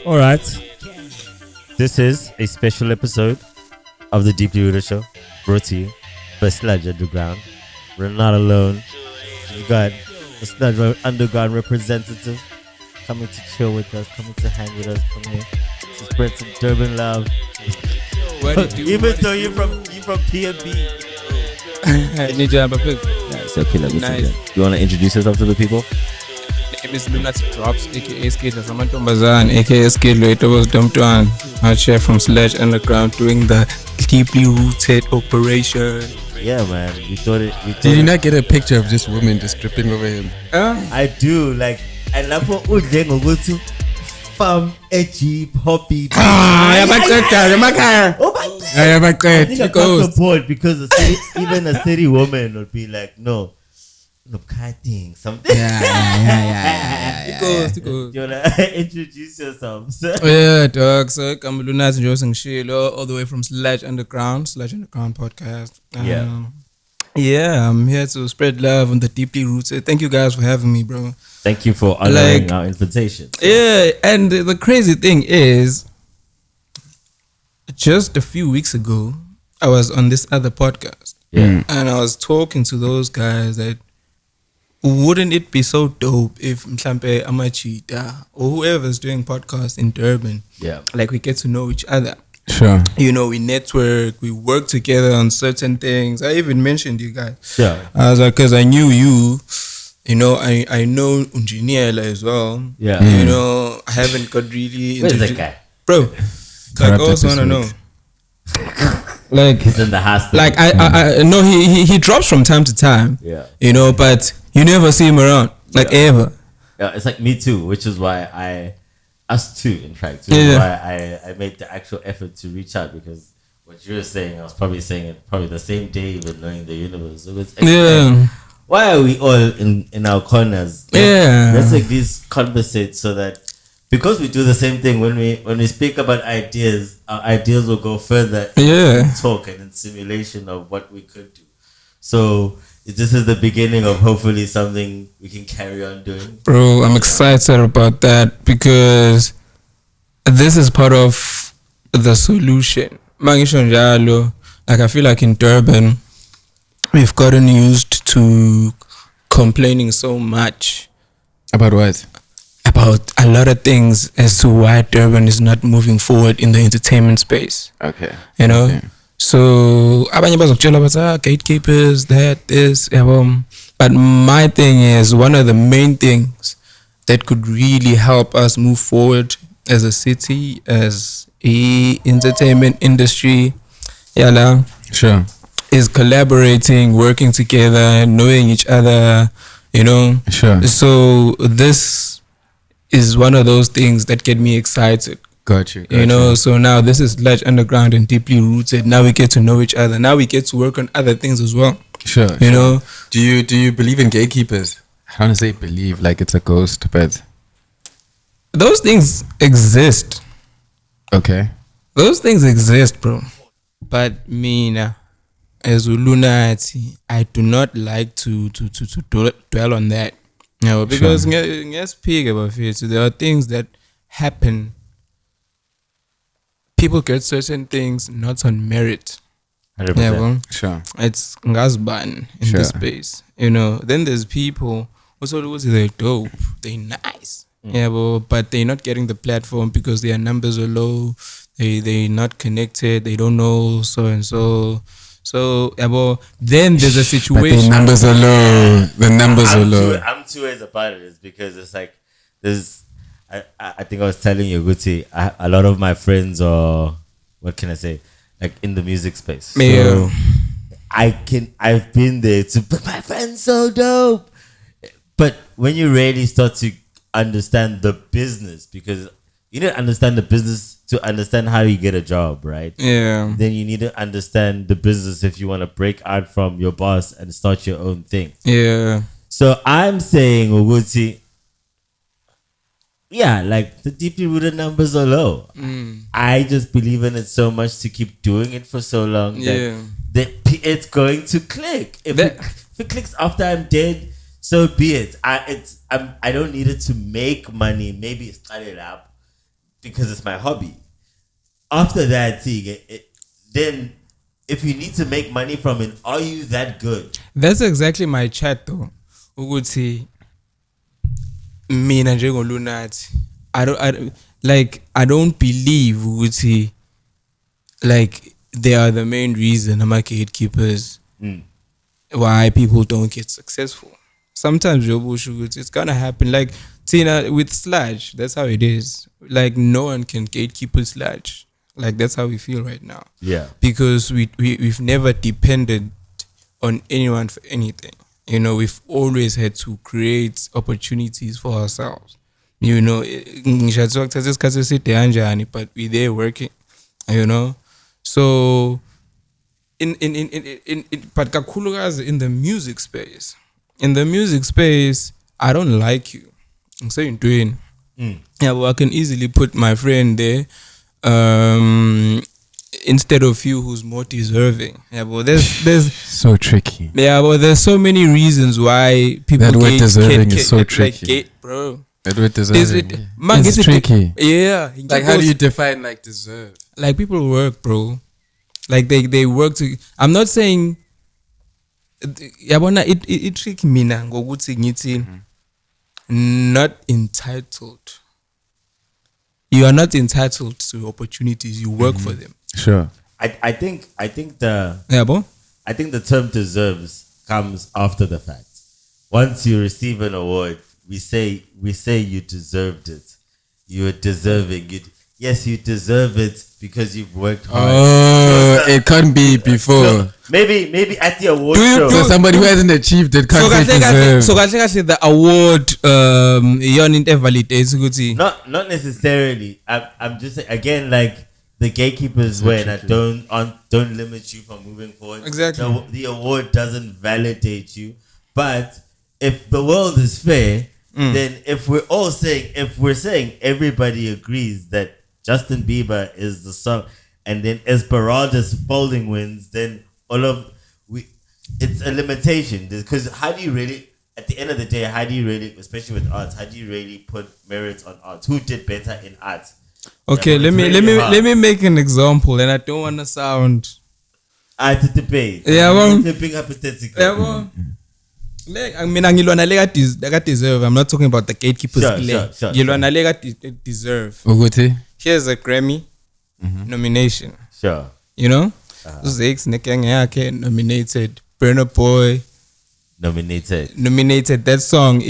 All right. This is a special episode of the Deeply Rooted Show, brought to you by Sludge Underground. We're not alone. We've got a Sludge Underground representative coming to chill with us, coming to hang with us, coming to spread some Durban love. Even though you're from PNB. It's okay, let me say that. You want to introduce yourself to the people? Name is Lunathii Drops, aka Skidler Samantombazan, aka Skidler. It was Dumptuan, our chef from Sludge Underground, doing the deeply rooted operation. Yeah, man. We thought it. Did you not get a picture of just women just dripping over him? I do. Like, I love what Udengo go to farm, edgy, hoppy. I think I got the point because even a city woman would be like, no, kiting something. It goes. You wanna introduce yourself, sir? Yeah, dog. So I'm Lunathii Drops all the way from Sludge Underground podcast. Yeah, I'm here to spread love on the deeply rooted. Thank you guys for having me, bro. Thank you for honoring our invitation. Yeah, and the crazy thing is, just a few weeks ago, I was on this other podcast. Yeah. And I was talking to those guys that wouldn't it be so dope if Mhlampe Amachita or whoever's doing podcasts in Durban, like we get to know each other. Sure. You know, we network, we work together on certain things. I even mentioned you guys. Sure. I was like, because I knew you. You know, I know Unjiniela as well. Yeah. You know, I haven't got really... Where's that guy? Bro, like, I also want to know. Like, he's in the hospital. Like, I know he drops from time to time. Yeah. You know, but you never see him around. Like, ever. Yeah, it's like me too, which is why us too, in fact. Which is why I made the actual effort to reach out, because what you were saying, I was probably saying it probably the same day, even knowing the universe. So it's why are we all in our corners? Let's like these conversate so that, because we do the same thing, when we speak about ideas, our ideas will go further in talk and in simulation of what we could do. So this is the beginning of hopefully something we can carry on doing. Bro, I'm excited about that because this is part of the solution. Like, I feel like in Durban, we've gotten used to complaining so much. About what? About a lot of things as to why Durban is not moving forward in the entertainment space. Okay. You know? Okay. So, abanye bazokutshela about gatekeepers, this. But my thing is, one of the main things that could really help us move forward as a city, as a entertainment industry, Sure. is collaborating, working together, knowing each other, you know. Sure. So this is one of those things that get me excited. Got you. You know, so now this is Sludge Underground and deeply rooted. Now we get to know each other. Now we get to work on other things as well. Sure. You know. Do you believe in gatekeepers? I don't want to say believe like it's a ghost, but those things exist. Okay. Those things exist, bro. But me now, as Lunathii, I do not like to dwell on that. You know, because let's speak about it. So there are things that happen. People get certain things not on merit. 100%. Yeah, well, Sure. it's ngazban in this space. You know, then there's people also they're dope, they're nice. Yeah, but they're not getting the platform because their numbers are low. They're not connected. They don't know so and so. So, then there's a situation. But the numbers are low. The numbers are low. I'm two ways about it. Is because it's like there's. I think I was telling you, Guti. A lot of my friends are, what can I say, like in the music space. Yeah. So I've been there to. But my friend's so dope. But when you really start to understand the business, because you need to understand the business to understand how you get a job, right? Yeah. Then you need to understand the business if you want to break out from your boss and start your own thing. Yeah. So I'm saying, Uguti, like the deeply rooted numbers are low. I just believe in it so much to keep doing it for so long that it's going to click. If it clicks after I'm dead, so be it. I don't need it to make money. Maybe it's started up. because it's my hobby. After that, then if you need to make money from it, are you that good? That's exactly my chat though. Ukuthi mina njengo Lunathii, I don't believe ukuthi like they are the main reason ama gatekeepers why people don't get successful. Sometimes it's gonna happen. Like Tina with Sludge, that's how it is. Like no one can gatekeeper Sludge. Like that's how we feel right now. Yeah. Because we've never depended on anyone for anything. You know, we've always had to create opportunities for ourselves. You know, but we're there working. You know, so but kakhulukazi in the music space. In the music space, I don't like you. I'm saying doing. Yeah, well, I can easily put my friend there. Instead of you who's more deserving. Yeah, but there's so tricky. Yeah, but there's so many reasons why people that word deserving is so tricky. Like, bro. That word deserving. It's tricky. Yeah. Like how do you define like deserve? Like people work, bro. Like they work to. I'm not saying. Yabona it trick mina ngokuthi ngithi not entitled. You are not entitled to opportunities. You work for them. Sure. I think the bo? I think the term deserves comes after the fact. Once you receive an award, we say you deserved it. You are deserving it. Yes, you deserve it because you've worked hard. Oh, it can't be before. No, maybe at the award show. So somebody who hasn't achieved it can't say deserve. So the award validates. Not necessarily. I'm just saying, again, like the gatekeepers way, and don't limit you from moving forward. Exactly. The award doesn't validate you, but if the world is fair, then if we're saying everybody agrees that Justin Bieber is the song, and then Esmeralda's Spalding wins, then it's a limitation. Because how do you really, at the end of the day, especially with arts, how do you really put merit on arts? Who did better in arts? Okay, let me make an example, and I don't want to sound. It's a debate. Yeah, well, being hypothetical. Yeah, well. I mean, I deserve. I'm not talking about the gatekeepers. Sure. Deserve. Here's a Grammy nomination. Sure. You know? Zakes nominated. Burna Boy nominated. That song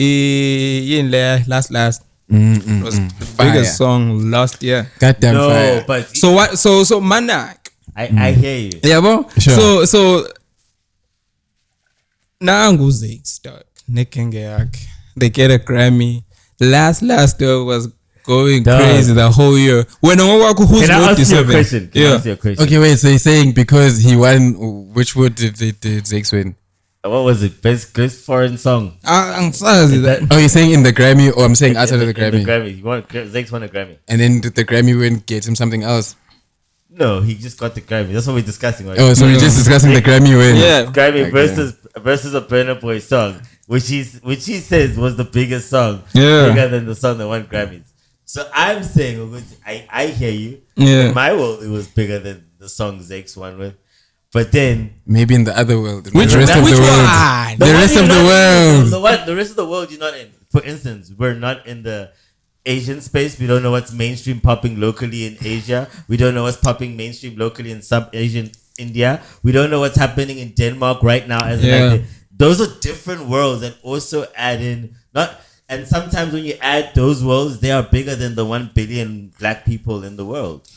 last was the biggest song last year. Goddamn fire. But so what? So Manak. I hear you. Yeah, bro. Sure. So now Zakes stuck. They get a Grammy. Last year was going crazy the whole year. When who's Can I ask you a question? Can I ask you a question? Okay, wait. So you're saying because he won, which word did Zakes win? What was it? Best foreign song. I'm sorry that. Oh, you're saying in the Grammy, or I'm saying outside of the Grammy? In the Grammy. Zakes won a Grammy. And then did the Grammy win get him something else? No, he just got the Grammy. That's what we're discussing right Oh, so we're just discussing the Grammy win. Yeah. Grammy versus a Burna Boy song, which he says was the biggest song, bigger than the song that won Grammys. So I'm saying, I hear you. Yeah. In my world, it was bigger than the song Zakes won with. But then maybe in the other world, the rest rest of the world, the rest of the world, the rest of the world, you're not in. For instance, we're not in the Asian space. We don't know what's mainstream popping locally in Asia. We don't know what's popping mainstream locally in sub-Asian India. We don't know what's happening in Denmark right now. Those are different worlds that also add in. And sometimes when you add those worlds, they are bigger than the 1 billion black people in the world.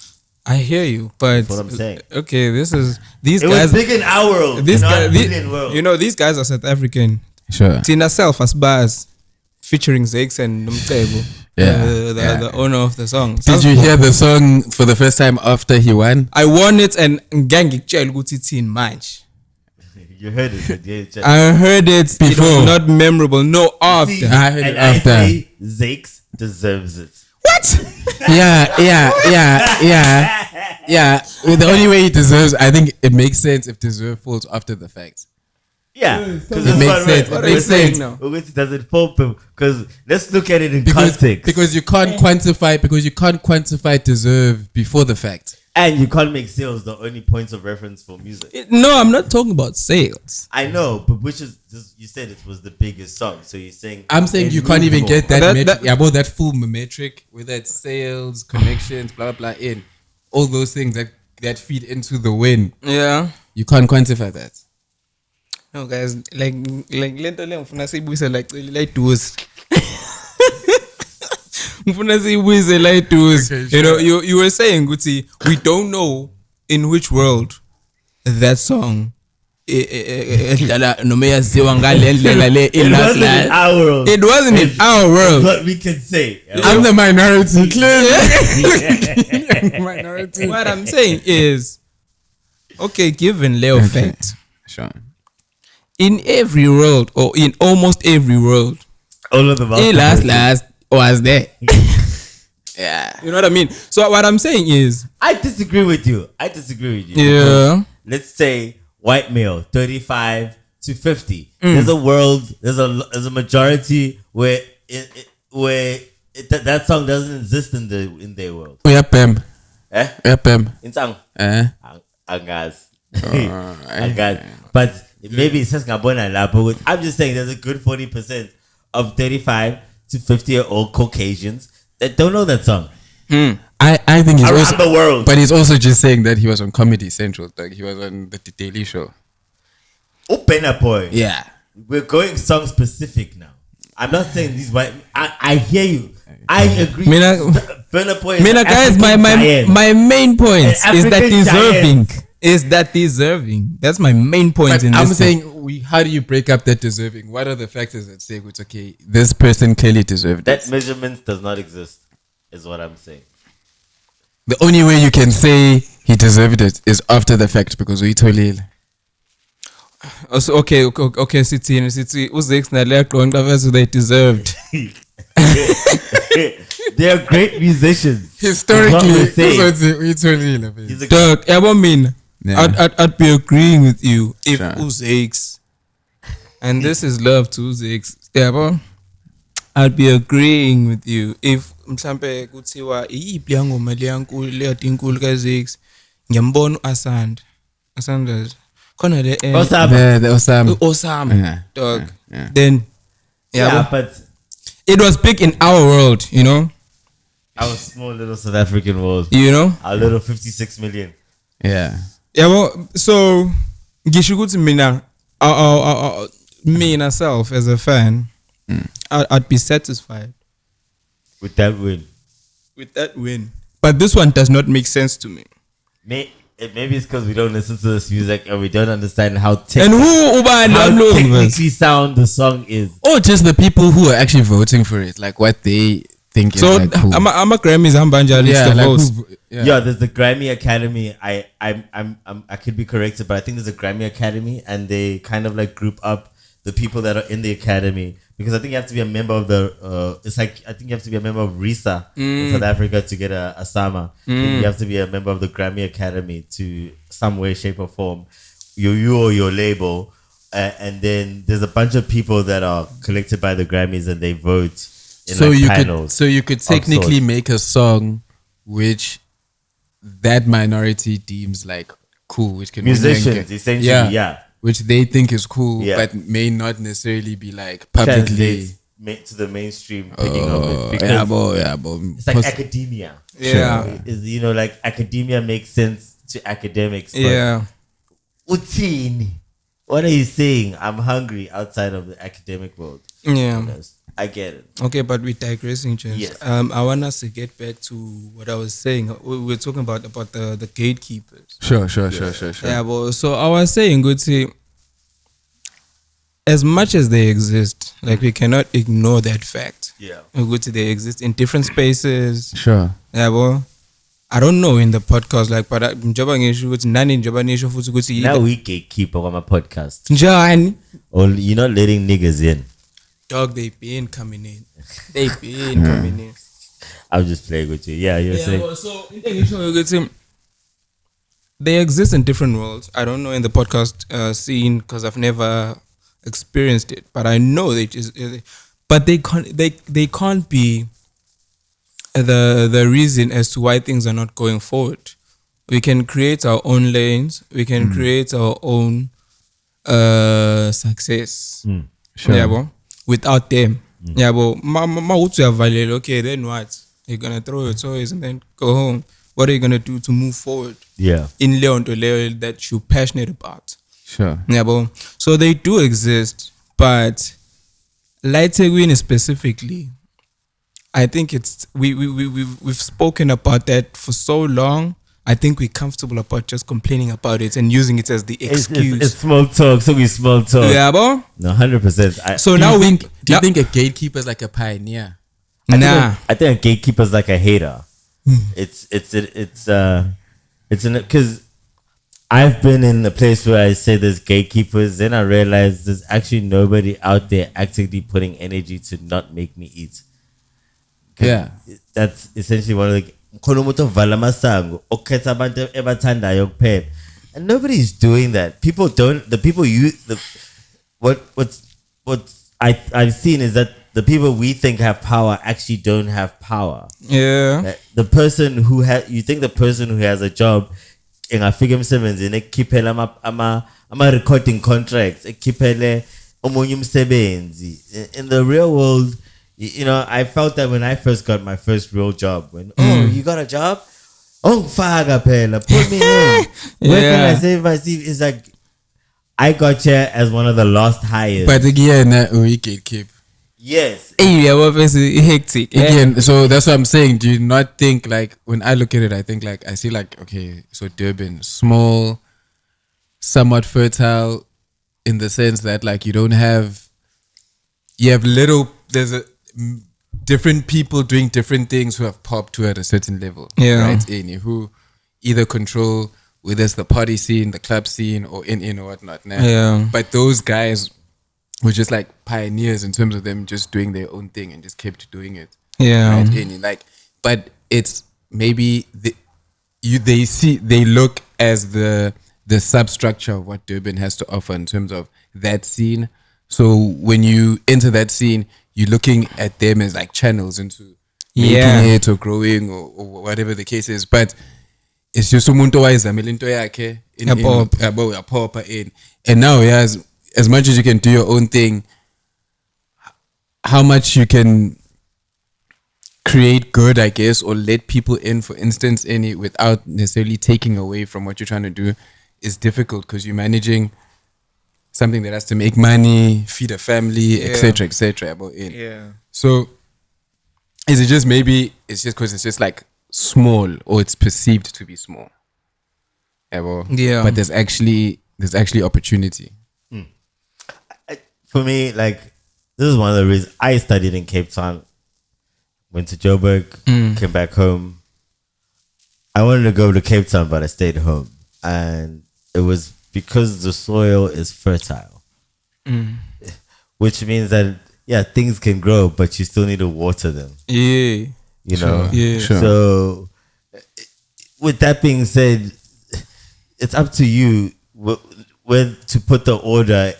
I hear you, but that's what I'm saying. Okay, these guys. It was big in our world, not billion world. You know, these guys are South African. Sure. Tina Self as bars featuring Zakes and Nomtebo. The owner of the song. Did you hear the song for the first time after he won? I won it and Gangik Guti in March. You heard it. I heard it before. It was not memorable. No, after. See, I heard it after. I say Zakes deserves it. What? Yeah. The only way he deserves, I think it makes sense if deserve falls after the fact. Yeah, because it makes sense. It makes sense now. Does it fall? Because let's look at it in context. Because you can't quantify deserve before the fact. And you can't make sales the only points of reference for music. No, I'm not talking about sales. I know, but which is you said it was the biggest song, so you're saying I'm saying you can't even get that metric. About that full metric with that sales, connections, blah blah blah, in all those things that feed into the win. Yeah, you can't quantify that. No, guys, like lento le ngifuna siyibuyise like duos. Ngifuna siyibuyise like duos. You know, you were saying Guti, we don't know in which world that song it wasn't in our world. What we can say. I'm the minority. Clearly. Minority. What I'm saying is, okay, given Leo fact, sure. In every world, or in almost every world, all of the last was there. Yeah, you know what I mean. So what I'm saying is, I disagree with you. Yeah. Let's say white male, 35 to 50. There's a world. There's a majority where that song doesn't exist in their world. Pem. Pem. In song. Angas. Angas. But maybe it says Gabona la, but I'm just saying there's a good 40% of 35 to 50-year-old Caucasians that don't know that song. I think he's around also the world. But he's also just saying that he was on Comedy Central, like he was on the Daily Show. Open up, boy. Yeah. We're going song specific now. I'm not saying these white. I hear you. I agree. Burna Boy is guys, my main point is that deserving. Is that deserving? That's my main point. But I'm saying, how do you break up that deserving? What are the factors that say it's okay? This person clearly deserved that. That measurement does not exist, is what I'm saying. The only way you can say he deserved it is after the fact, because we told him. Also, okay, City. Who's the next night? They deserved. They are great musicians. Historically, we told him. Dog, I mean. Yeah. I'd be agreeing with you if Uzakes, and this is love to Uzakes. Yeah, I'd be agreeing with you if mhlambe kuthiwa iyiphi yangoma leyankulu leyathi inkulu kaZakes ngiyambona Asanda khona le Osama dog. Then but it was big in our world, you know. Our small little South African world, you know, our little 56 million. Yeah. Yeah, well, so Gishuguti Mina, me myself as a fan, I'd be satisfied with that win. But this one does not make sense to me. Maybe it's because we don't listen to this music and we don't understand how technically sound the song is. Or just the people who are actually voting for it, like what they think so is like cool. I'm a Grammys Ambanja list of votes. Yeah, there's the Grammy Academy. I could be corrected, but I think there's a Grammy Academy, and they kind of like group up the people that are in the academy, because I think you have to be a member of the. I think you have to be a member of RISA in South Africa to get a SAMA. You have to be a member of the Grammy Academy to some way, shape, or form. You or your label, and then there's a bunch of people that are collected by the Grammys, and they vote. So you could technically make a song which that minority deems like cool, which can musicians essentially, yeah, which they think is cool, but may not necessarily be like publicly to the mainstream picking of it, because it's like academia. Yeah, is like academia makes sense to academics. Yeah, Utini, what are you saying? I'm hungry outside of the academic world. Yeah. I get it. Okay, but we're digressing, James. Yes. I want us to get back to what I was saying. We were talking about the gatekeepers. Sure. Yeah, well, so I was saying, good see, as much as they exist, like we cannot ignore that fact. Yeah. Good see, they exist in different spaces. Sure. Yeah, well, I don't know in the podcast, like, but now we gatekeeper on my podcast. John. Or you're not letting niggas in. Dog, they been coming in. Coming in. I'll just play with you. Yeah, you're saying. Well, so they exist in different worlds. I don't know in the podcast scene because I've never experienced it, but I know they just. But they can't be the reason as to why things are not going forward. We can create our own lanes. We can create our own success. Sure. Yeah, bo? Without them. Yeah, but okay, then what? You're gonna throw your toys and then go home. What are you gonna do to move forward? Yeah. In Leon to Leon that you're passionate about. Sure. Yeah, but so they do exist, but Lighterwin specifically, I think it's we've spoken about that for so long. I think we're comfortable about just complaining about it and using it as the excuse. It's small talk, so we small talk. Yeah, bro. No, 100%. So Do now you think a gatekeeper is like a pioneer? nah. I think a gatekeeper's like a hater. It's because I've been in a place where I say there's gatekeepers, then I realize there's actually nobody out there actively putting energy to not make me eat. Yeah. That's essentially one of the and nobody's doing that. People don't. The people what I've seen is that the people we think have power actually don't have power. Yeah. The person who you think the person who has a job in a figure Simmons in a kipele ama recording contracts, a kipele omonyum sebenzi. In the real world, you know, I felt that when I first got my first real job. You got a job? Oh, faga pela, put me in. Where can I save my CV? It's like I got here as one of the last hires. But again, we gatekeep. Yes. Yeah, obviously hectic. Again, so that's what I'm saying. Do you not think, like, when I look at it, I think, like, I see, like, okay, so Durban, small, somewhat fertile, in the sense that, like, you have little, there's different people doing different things who have popped to at a certain level. Yeah. Right? Who either control, whether it's the party scene, the club scene, or in or whatnot. Nah? Yeah. But those guys were just like pioneers in terms of them just doing their own thing and just kept doing it. Yeah. Right? But it's maybe they look as the substructure of what Durban has to offer in terms of that scene. So when you enter that scene, you're looking at them as like channels into making it or growing or whatever the case is. But it's just umuntu owayezamela into yakhe in. And now, as much as you can do your own thing, how much you can create good, I guess, or let people in, for instance, without necessarily taking away from what you're trying to do is difficult because you're managing something that has to make money, feed a family, etc., etc. Yeah. So is it just maybe it's just because it's just like small or it's perceived to be small? Yeah. But there's actually opportunity. For me, like, this is one of the reasons I studied in Cape Town, went to Joburg, came back home. I wanted to go to Cape Town, but I stayed home. And it was because the soil is fertile, which means that, things can grow, but you still need to water them. Yeah. You know? Yeah. Sure. So, with that being said, it's up to you when to put the order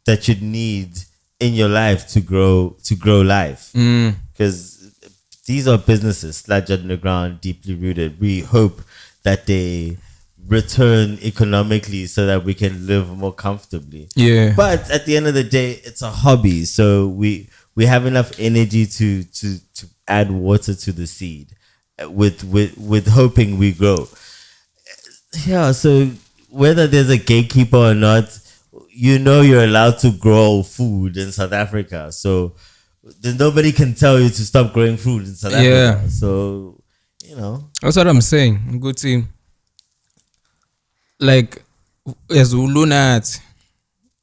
that you need in your life to grow life. Because these are businesses, Sludge Underground, deeply rooted. We hope that they return economically so that we can live more comfortably. Yeah. But at the end of the day, it's a hobby. So we have enough energy to add water to the seed with hoping we grow. Yeah, so whether there's a gatekeeper or not, you're allowed to grow food in South Africa. So then nobody can tell you to stop growing food in South Africa. So, That's what I'm saying. Good team. Like, as Lunathii.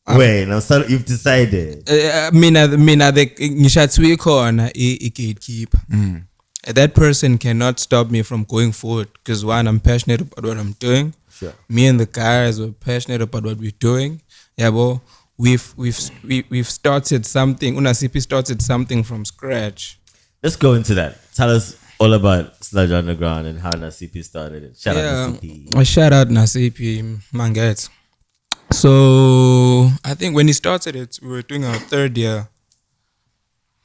Wait, now you've decided. Mina ngishathi ikhona gatekeeper. That person cannot stop me from going forward because one, I'm passionate about what I'm doing. Sure. Me and the guys are passionate about what we're doing. Yeah, but we've started something. Unasipi started something from scratch. Let's go into that. Tell us all about Sludge Underground and how Nasipi started it. Shout out Nasipi. Shout out Nasipi Manget. So I think when he started it, we were doing our third year.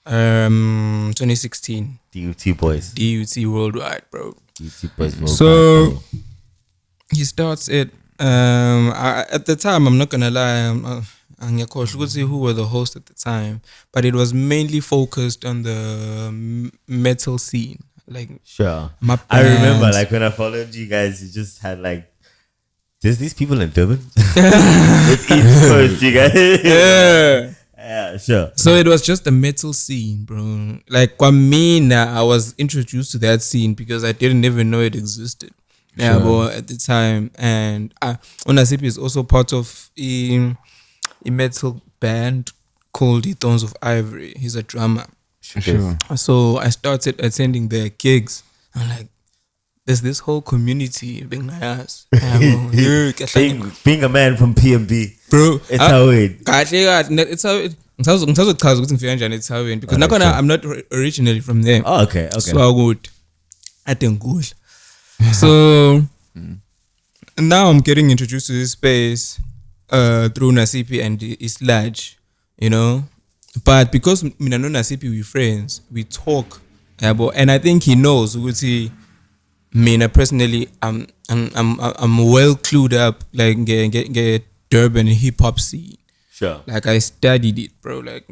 2016. DUT boys. DUT worldwide, bro. DUT boys worldwide. So he starts it. At the time, I'm not gonna lie. Who were the hosts at the time? But it was mainly focused on the metal scene. Like, sure. I remember, like, when I followed you guys, you just had like, there's these people in Durban with East Coast, you guys. Yeah, sure. So it was just the metal scene, bro. Like, I was introduced to that scene because I didn't even know it existed. Sure. Yeah, but at the time, and Onasipi is also part of a metal band called the Thorns of Ivory. He's a drummer. Sure. So I started attending their gigs. I'm like, there's this whole community being nice. being a man from PMB, bro, it's how it. It's how it. Because I'm not originally from there. Oh, okay. So good. I think good. So now I'm getting introduced to this space through Nasipi and Sludge, you know. But because me and Nasipi we friends, we talk, and I think he knows. Me personally, I'm well clued up, like get Durban hip hop scene. Sure. Like I studied it, bro, like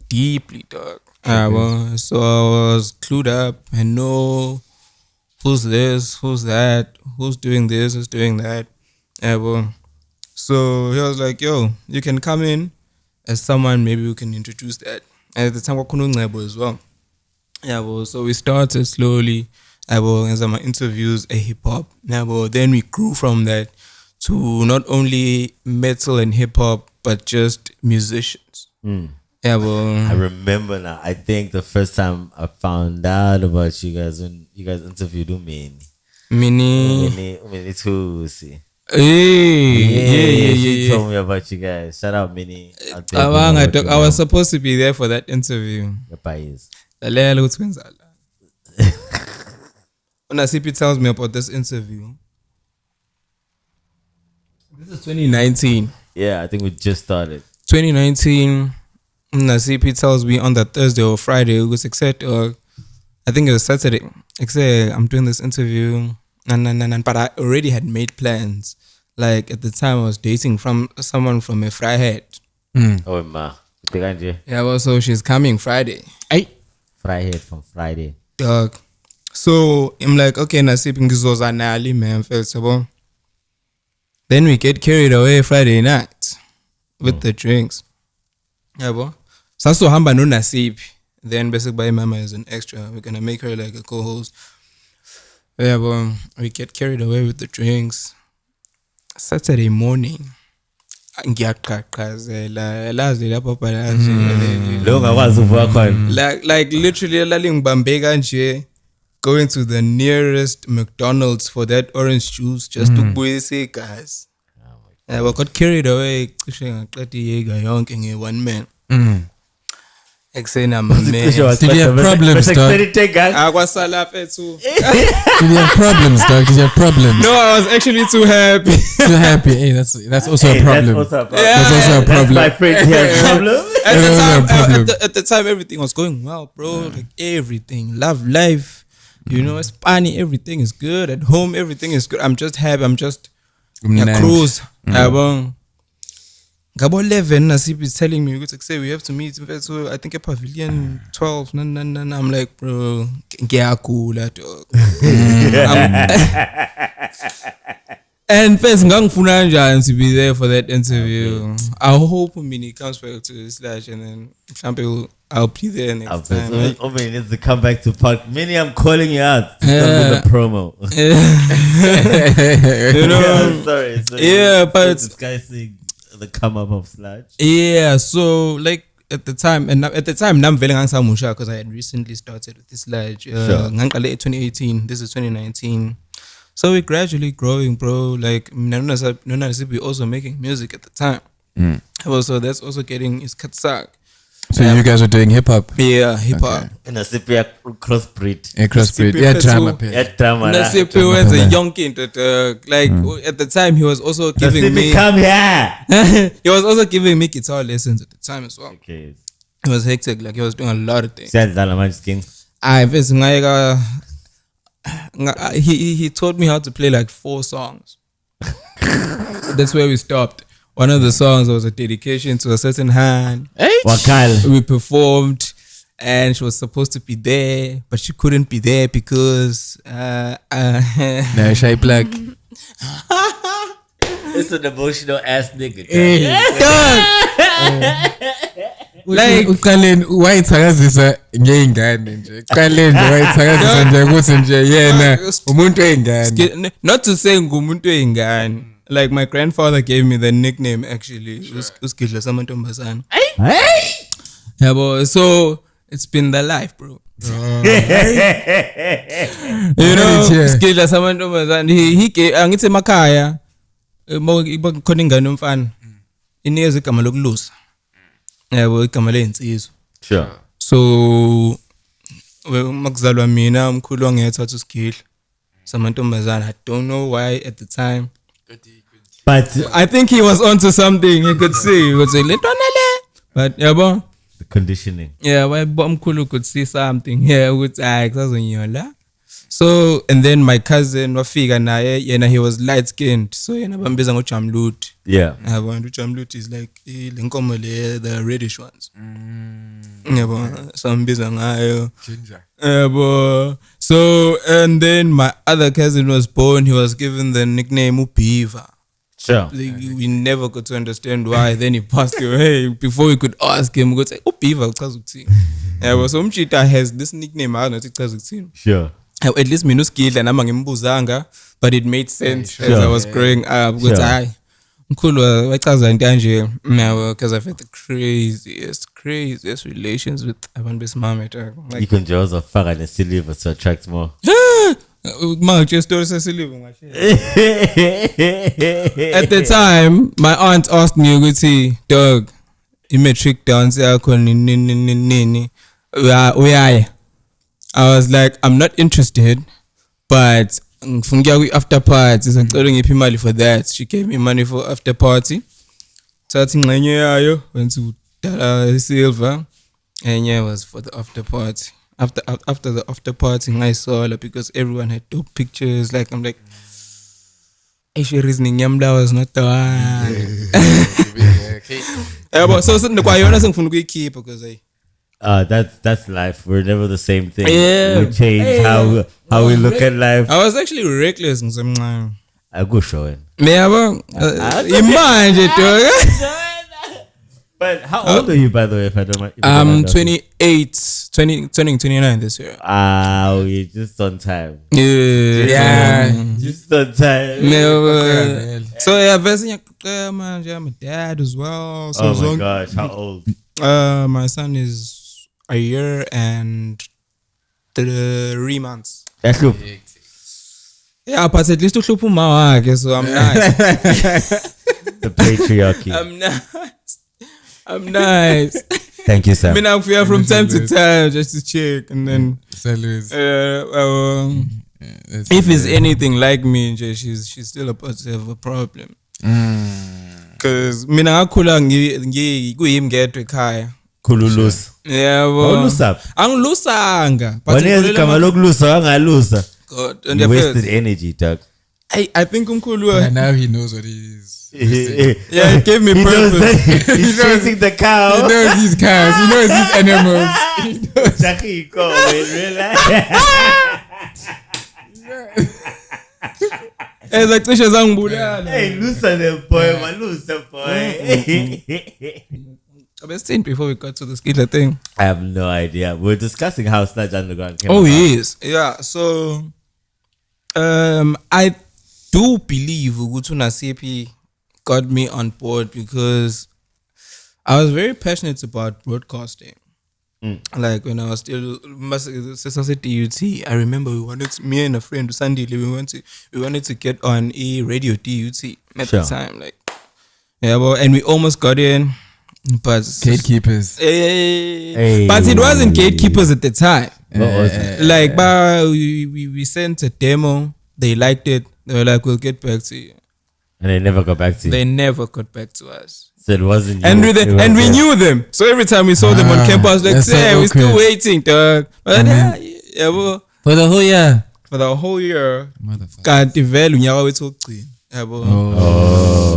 deeply, dog. So I was clued up and know who's this, who's that, who's doing this, who's doing that. So he was like, yo, you can come in as someone, maybe we can introduce that. And at the time, we as well. So we started slowly. As my interviews, a hip hop. Then we grew from that to not only metal and hip hop, but just musicians. I remember now. I think the first time I found out about you guys when you guys interviewed Mini too. See. She told me about you guys. Shout out Mini. I was supposed to be there for that interview. Nasipi tells me about this interview. This is 2019. Yeah, I think we just started. 2019. Nasipi tells me on that Thursday or Friday, it was except, I think it was Saturday. Except I'm doing this interview. But I already had made plans. Like at the time, I was dating someone from a Freiheit. Oh ma, so she's coming Friday. Freiheit from Friday. Dog. So I'm like, okay, Nasipi ngizozanali man, first of all. Then we get carried away Friday night with the drinks. So hamba no Nasipi. Then basically Mama is an extra. We're gonna make her like a co-host. We get carried away with the drinks. Saturday morning. Like literally going to the nearest McDonald's for that orange juice just to say guys. I got carried away. One man. Did you have problems, dog? Did you have problems, dog? Did you have problems? No, I was actually too happy. Too happy. Hey, that's also a problem. That's also a problem. My friend, he has a problem. At the time, everything was going well, bro. Like everything, love life. You know, it's funny. Everything is good at home. Everything is good. I'm just happy. I'm just a cruise. Gabo 11, Nasib is telling me, we have to meet. So I think a pavilion 12. I'm like, bro, get cool. And first, to be there for that interview. I hope Mini comes back to Slash and then I'll be there next time. Mini needs to come back to Park. Mini, I'm calling you out to come with the promo. You know, sorry. Yeah, but this guy saying the come up of Sludge. Yeah, so like at the time, I'm very Musha because I had recently started with this Sludge. Sure. 2018. This is 2019. So we're gradually growing, bro. Like we also making music at the time. So that's also getting his katsak. So you guys are doing hip hop? Yeah, hip hop. Okay. In a sepia crossbreed. A crossbreed. Yeah, drama. Drama. Nasipi was a young kid. At the time, he was also giving me. Come here. He was also giving me guitar lessons at the time as well. Okay. It was hectic. Like he was doing a lot of things. He taught me how to play like 4 songs. That's where we stopped. One of the songs was a dedication to a certain hand. We performed, and she was supposed to be there, but she couldn't be there because No, shy black. It's an emotional ass nigga. Like why ithakazisa ngeyingane nje qale nje why ithakazisa nje ukuthi nje yena umuntu oyingane. Not to say ngumuntu oyingane. Like my grandfather gave me the nickname actually. Uskidla samantombazana. Yeah, but so it's been the life, bro. You know, uskidla samantombazana. He angithi emakhaya khona ingane umfana. Inikeza igama lokulusa. Yabo igama lensizwe. Sure. So makuzalwa mina umkhulu wangethatha usigidla samantombazana. I don't know why at the time. But I think he was onto something. He could see. He would say, but yabo. The conditioning. Yeah, why umkhulu could see something. Yeah, with so and then my cousin wafika naye yena he was light skinned. So yena bambiza ngoJamlut. Yeah. Yabo Jamlut is like lenkomo le the reddish ones. Yabo sambiza ngayo. Yabo. So and then my other cousin was born. He was given the nickname Upiva. Sure. We never got to understand why. Then he passed away. Before we could ask him, we could say, Upiva uchazukuthini. Yabo so umchita has this nickname I don't know uchazukuthini. Sure. At least minuskidla nama ngimbuzanga, but it made sense as I was growing up. Because I mkhulu wachaza into kanje because I've had the craziest relations with abantu besimame. Like you can just faka nesiliva to attract more. At the time, my aunt asked me, "Ukuthi, dog, metric dance yakho nini uyaye." I was like, I'm not interested, but after party, ngicela ngiphi imali for that. She gave me money for after party. Thatha ingxenye yayo went to silver, and yeah, it was for the after party. After the after party, I saw her because everyone had dope pictures. Like I'm like, actually, reasoning Yamda was not the one. Yeah, but so the kwayona sengifuna ukuyikhipha because that's life. We're never the same thing. Yeah. We change how we look at life. I was actually reckless. I go showing. Imagine dog. But how old are you, by the way, if I don't mind? I'm 28, turning 29 this year. We're just on time. Yeah. Just on time. So yeah, I'm a dad as well. So oh my gosh, how old? My son is a year and 3 months. That's good. Yeah, but at least to so I'm nice. The patriarchy. I'm nice. Thank you, sir. I mean, I'm here from time to time just to check, and then if it's anything like me, she's still about to have a problem. Cause mina ngakhula kuyimgedwe ekhaya. Khululusa. Yebo. Angilusanga. But igama lokulusa angalusa. God, you wasted energy, dog. I think umkhulu now he knows what he is. Yeah, it gave me purpose. He's chasing the cow. He knows these cows. He knows these animals. Jackie, go relax. It's like cishe zangibulala. Hey, loosen the boy, man, loosen boy. I've been saying before we got to the skidler thing. I have no idea. We're discussing how Sludge Underground came about. Yes. Yeah, so I do believe Ugutuna CP got me on board because I was very passionate about broadcasting. Like when I was still DUT, I remember me and a friend Sandy, we wanted to get on a radio DUT at the time. Like, yeah, and we almost got in. But Gatekeepers. But it wasn't Gatekeepers at the time. What was it? Like, we sent a demo. They liked it. They were like, we'll get back to you. And they never got back to you. They never got back to us. So it wasn't you. And we knew them. So every time we saw them on campus, like, say, we're still waiting, dog. But well, For the whole year. for the whole year, Motherfucker.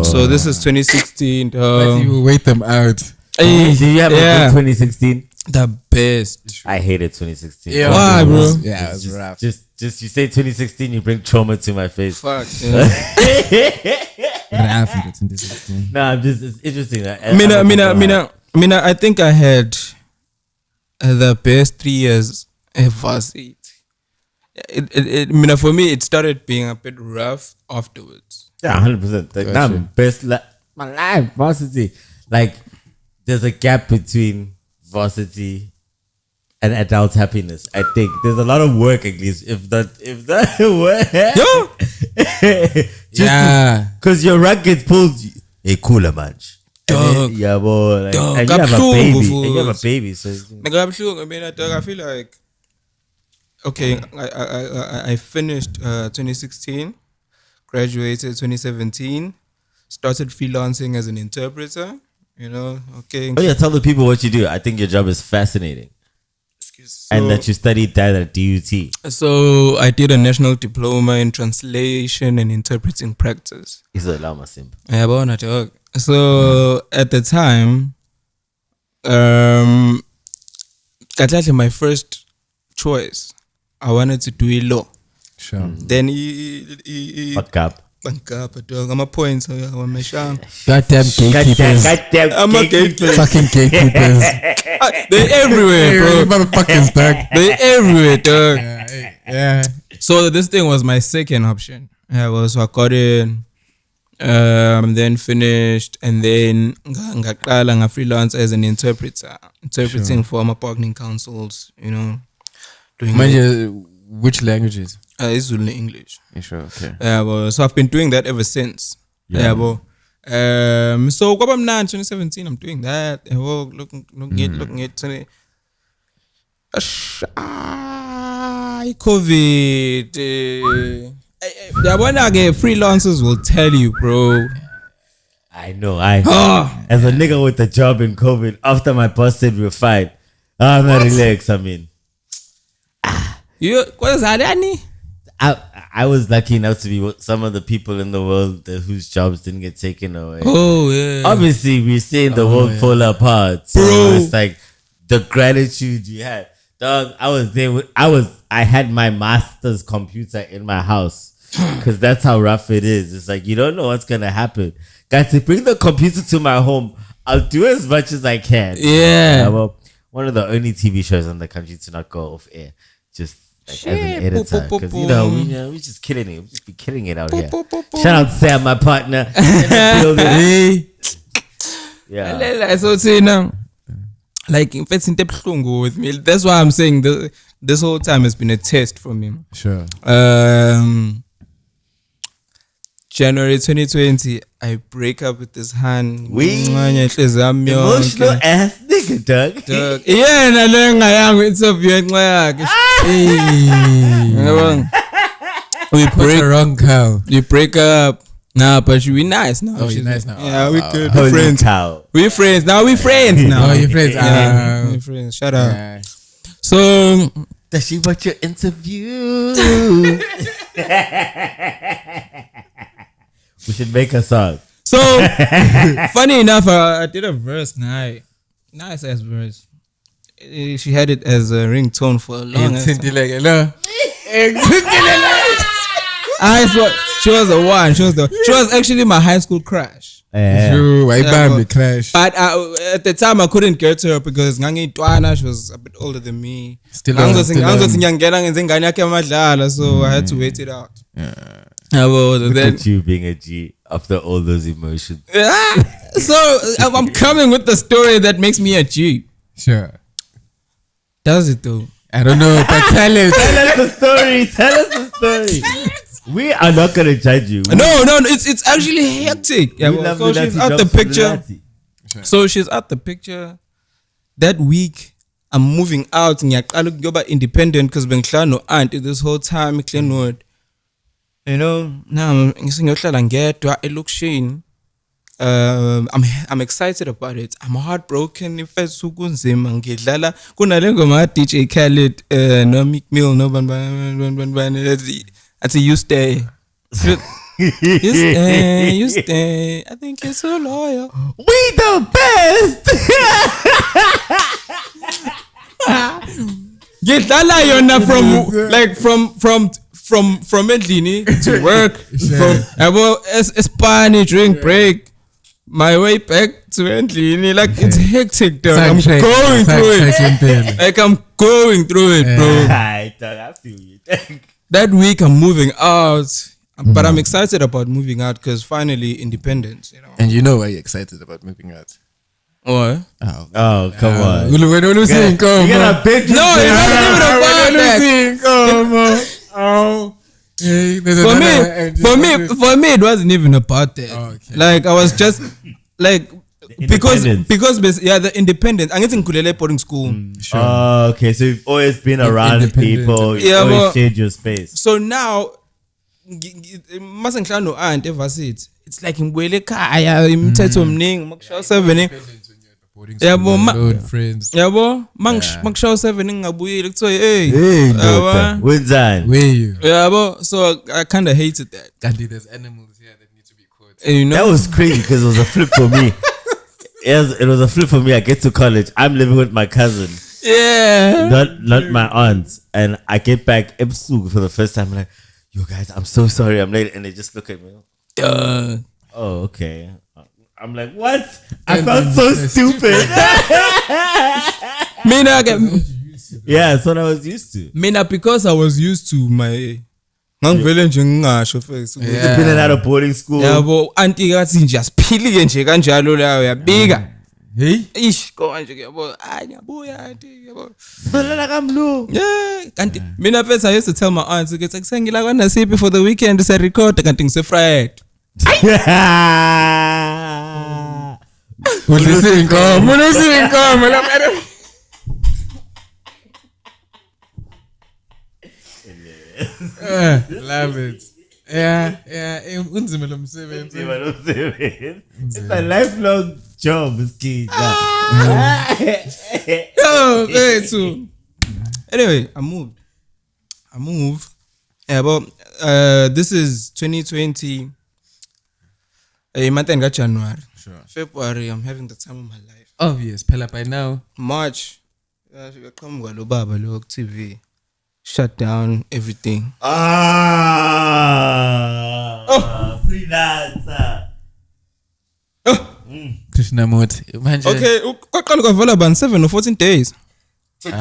so this is 2016. But you will wait them out. Did you have a good 2016? The best. I hated 2016. Yeah, Why, bro? Yeah, it was rough. Just you say 2016, you bring trauma to my face. Fuck. Rough in 2016. No, it's interesting. Mina, I think I had the best 3 years ever. For me, it started being a bit rough afterwards. Yeah, 100%. Like, Gotcha. best my life, varsity. Like, there's a gap between varsity and adult happiness. I think there's a lot of work, at least, if that work. Yeah. Because your rug gets pulled. Hey, cooler bunch. Dog. Yeah, boy. Like, Dog. and you have a baby. And you have a baby. So I feel like, okay, I finished 2016, graduated 2017, started freelancing as an interpreter. Okay. oh yeah, tell the people what you do. I think your job is fascinating. And that you studied that at DUT. So I did a national diploma in translation and interpreting practice. So at the time, my first choice, I wanted to do law. Sure. Then Fuck up. I'm a point. I'm a sham. Goddamn gatekeepers. I'm a gatekeeper. Fucking gatekeepers. They're everywhere, bro. Motherfuckers, dog. They're everywhere, dog. Yeah. So this thing was my second option. So I got in, then finished, and then I freelance as an interpreter, interpreting for my partnering councils. Doing Which languages? it's Zulu English. Yeah, sure, okay. So I've been doing that ever since. So kwaba mnandi 2017, I'm doing that. Looking at COVID. Freelancers will tell you, bro. I know. As a nigga with a job in COVID, after my boss said we're fine, I'm not relaxed. I mean, What is that, Danny? I was lucky enough to be with some of the people in the world whose jobs didn't get taken away. Oh yeah. Obviously, we're seeing the world fall apart. So Bro. it's like the gratitude you had. Dog, I was there. I had my master's computer in my house because that's how rough it is. It's like you don't know what's gonna happen. Guys, to bring the computer to my home, I'll do as much as I can. Yeah. Well, one of the only TV shows in the country to not go off air. Just like as an editor, because we just killing it. We just be killing it out here. Shout out Sam, my partner. In the building. Yeah. So like in fact, with me. That's why I'm saying this whole time has been a test for me. Sure. January 2020, I break up with this hand. Emotional ass nigga, dog. Yeah, and I interview. We break wrong cow. We break up. Nah, but we nice now. Oh, you're nice now. Yeah, we good. Holy We're friends. cow. We friends now. We friends now. Oh, you friends. Yeah, we friends. Shut up. Yeah. So Does she want your interview? We should make a song. So funny enough, I did a verse. Nice ass verse. She had it as a ringtone for a long time. I thought she was the one. She was actually my high school crush. Crash. But at the time I couldn't get to her because Ngangi Twana, she was a bit older than me. So I had to wait it out. Look at you being a G after all those emotions. So I'm coming with the story that makes me a G. Sure. Does it though? I don't know, but tell it. Tell us the story. We are not gonna judge you. No, it's actually hectic. Yeah, so she's out the picture. Sure. So she's at the picture. That week, I'm moving out. Ngiyaqala ukuyoba independent because bengihlala no auntie this whole time eClenwood. You know, now ngiyohlala ngedwa elokishini. I'm excited about it. I'm heartbroken. If it's kunzima ngidlala kunale ngoma DJ Khaled no Meek Mill no ban you stay. You stay. I think you're so loyal. We the best. Ngidlala yona from Edlini to work from Espani during break. My way back to Edlini, like it's hectic, though. I'm going through it. Like I'm going through it, bro. I feel you. That week I'm moving out, but I'm excited about moving out because finally independence, you know. And you know why you're excited about moving out? What? Oh, come on. We're losing. Come on. No, it's not even about that. Come on. Oh. Hey, For me, it wasn't even about that. Oh, okay. Like I was just like because the independence. I'm getting Kulele boarding school. Sure. Oh, okay. So you've always been around people. You always shared your space. So now, mustn't no aunt ever see it. It's like in Kaya, imthetho mningi, makushawa 7. Friends. Yabo, makushawa 7 ngingabuyile kuthiwa hey. Hey, doctor. Wenzani? Where you? Yabo, so I kind of hated that. Gandhi, there's animals here that need to be caught. You know? That was crazy because it was a flip for me. It was a flip for me. I get to college. I'm living with my cousin. Yeah. Not my aunts. And I get back Ipsug for the first time. I'm like, yo guys, I'm so sorry I'm late. And they just look at me. Oh, okay. I'm like, what? I felt so stupid. Yeah, that's what I was used to. Because I was used to my You've been in out of boarding school. yabo auntie kathi nje asiphilike nje kanjalo layo yabika. Hey? Ish go kanje yabo ngiyabuya auntie yabo. Like I'm low. Yeah, kanti mina first I used to tell my aunts ukuthi kusengila kwaNasiphi for the weekend se record kanti ngise Friday. Love it. Yeah. Unzima lo msebenzi. It's a lifelong job, this kid. Okay, so anyway, I moved. Yeah, but this is 2020. Month end January. Sure. February, I'm having the time of my life. Obvious. Pela by now. March, come go baba look TV. Shut down everything. Freelancer. Krishnamurti. Imagine. Okay, kwaqala available in 7 or 14 days. 21.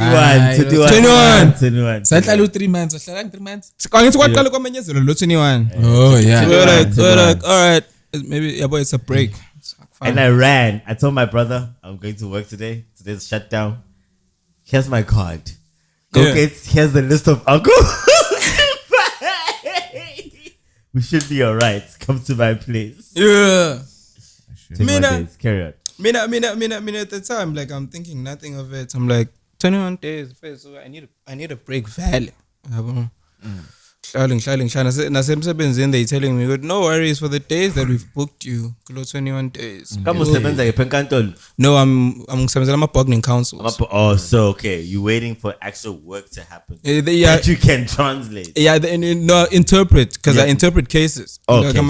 Sahlala 3 months. Sahlala 3 months. Kangithi kwaqala kwamenyezelo lo 21. Oh yeah. We're like, all right, maybe yeah, but it's a break. And I ran. I told my brother, I'm going to work today. Today's shutdown. Here's my card. Here's the list of uncles. We should be alright. Come to my place. Yeah. Carry on. Mina at the time, like I'm thinking nothing of it. I'm like 21 days first, so I need a break valley. Nasemsebenzini they telling me, no worries for the days that we've booked you. 21 days. No, I'm bargaining council. Oh, so okay. You're waiting for actual work to happen. That you can translate. Yeah, interpret because I interpret cases. Okay, I'm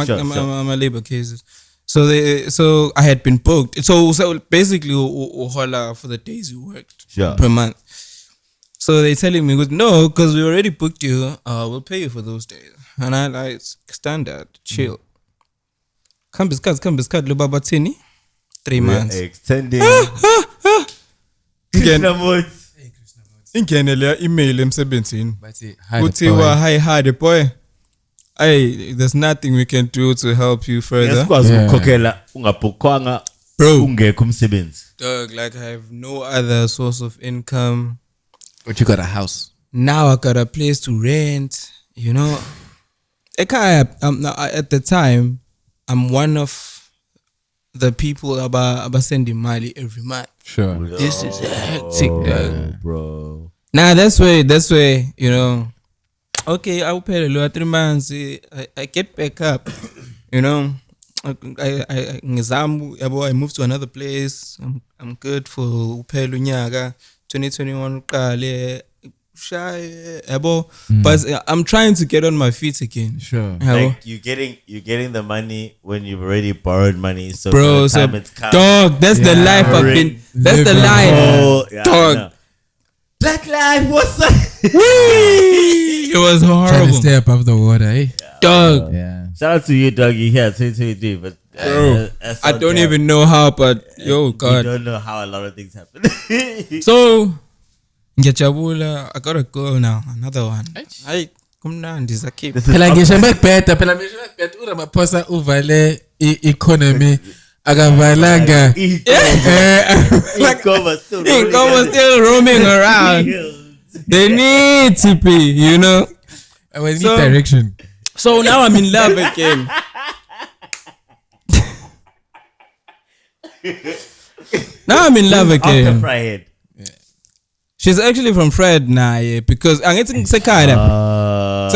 a labor cases. So I had been booked. So basically, hola for the days you worked per month. So they telling me, no, because we already booked you. We'll pay you for those days. And I like standard, chill. Come biscuit, Lubabatini. 3 months. Extending. Ingenele email M17. Kutiwa hi the boy. Hey, there's nothing we can do to help you further. Bro, dog, like I have no other source of income. But you got a house. Now I got a place to rent. You know, at the time, I'm one of the people about sending money every month. Sure. This is hectic, bro. Nah, that's where you know. Okay, I will pay the lower 3 months. I get back up, you know. I moved to another place. I'm good for Upelu Nyaga 2021 but I'm trying to get on my feet again. Sure. Like you're getting the money when you've already borrowed money. So bro, by the time it's come, dog, that's the life I've been. That's the life, dog. Black life, what's up? It was horrible. Trying to stay above the water, eh? Dog. Yeah. Shout out to you, dog. You here 2023, but I don't even know how, but yo, God. You don't know how a lot of things happen. So, ngiyajabula, I got a girl now, another one. Hayi, kumnandi zakhe. Phela ngisho bekubheda uRamaphosa uvale economy akavalanga Inkomo still roaming around. They need to be, you know. We need direction. So now I'm in love again. Now I'm in love again. Fryhead. She's actually from Fred now, yeah, because I'm getting Sekala.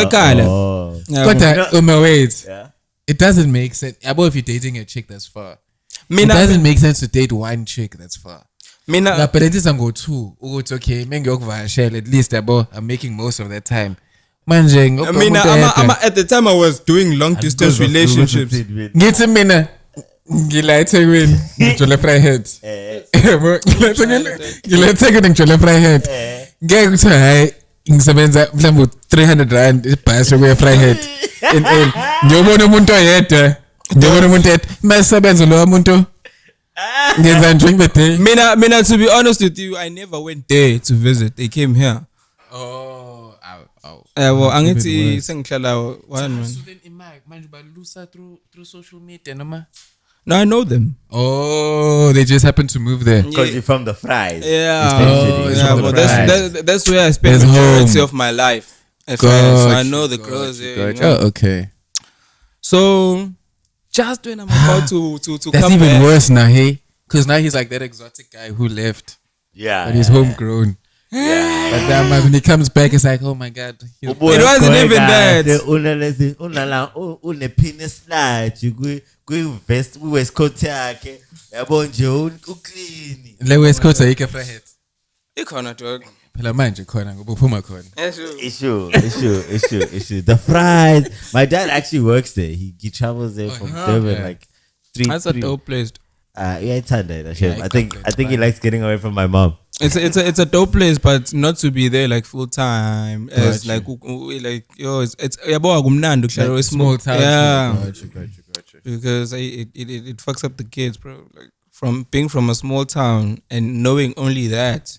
Wait. Yeah. It doesn't make sense. About if you're dating a chick that's far. It doesn't make sense to date one chick that's far. But it is go two. Oh, it's okay. At least I'm making most of that time. At the time I was doing long distance relationships. Get a minute. Ngilayithe kwini ngijole Fryhead. Ngilayithe ngijole Fryhead. Ngeke kuthi hayi ngisebenza mhlawumbe 300 rand ibhasi kuya Fryhead. Ngiyobona umuntu oyedwa. Masebenza lo muntu. Ngenza nje ngibethe. Mina to be honest with you, I never went there to visit. They came here. Oh. Well, angithi sengihlala one. So then manje balusa through social media noma? No, I know them. Oh, they just happen to move there. Because you're from the fries. Yeah. But that's where I spend the majority of my life. So I know the girls. Oh, okay. So, just when I'm about to that's come even back. worse now, hey? Because now he's like that exotic guy who left. Yeah. But he's homegrown. Yeah. But then when he comes back, it's like, oh my God. It wasn't even that. West Coast yakhe yabo nje uclean le West Coast ayike Fryhead ikhona dog phela manje khona ngoba uphuma khona issue the fries. My dad actually works there. He travels there from Durban like 3. That's a dope place. Yeah, it's under that shit. I think he likes getting away from my mom. It's a dope place, but not to be there like full time. As like yo, it's yabo akumnandi ukuhlala small town. Yeah. Gotcha. Because it fucks up the kids, bro. Like from being from a small town and knowing only that.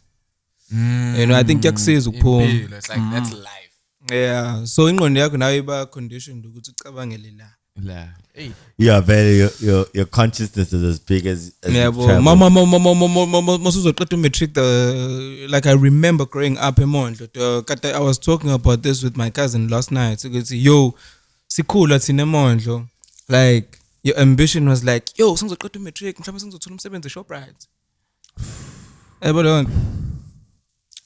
You know, I think yaksays uphuma. It's like that's life. Yeah. So ingqondo yakho nayo iba conditioned ukuthi ucabangele la. Hey. Your consciousness is as big as yeah, mama masuzoqeda matric. Like I remember growing up in Mondlo. I was talking about this with my cousin last night. So yo, sikhula thina eMondlo. Like your ambition was like, yo, sengizoqeda matric, mhlawumbe sengizothola umsebenzi eShoprite. Yabona.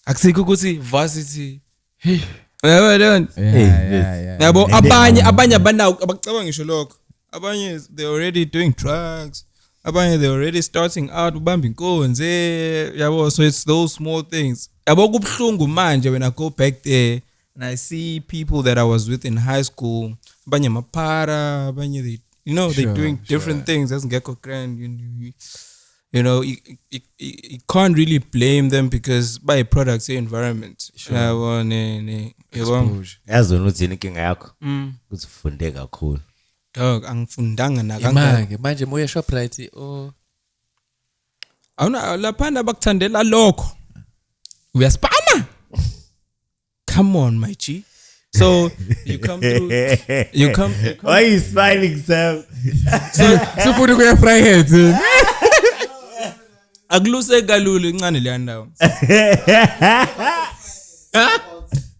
Akusikho ukuthi varsity. Hey. Yabona. Yeah. Yabo abanye abanawo abacabanga ngisho lokho. Abanye they already doing drugs. Abanye they already starting out ubamba inkonzo. Yabo, so it's those small things. Yabo kubhlungu manje when I go back there and I see people that I was with in high school. Abanye mapara, abanye they, you know, they're doing different things. Doesn't get grand. You know, you can't really blame them because by products environment. Yazi unothini inkinga yakho ukuthi ufunde kakhulu. Dog, angifundanga nakangaka. Manje moya Shoprite awuna laphana bakuthandela lokho. Uyaspana. Come on, my G. So you come through. Why are you smiling, Sam? So put it with Fryhead. Agluse galulu incane le ndawo.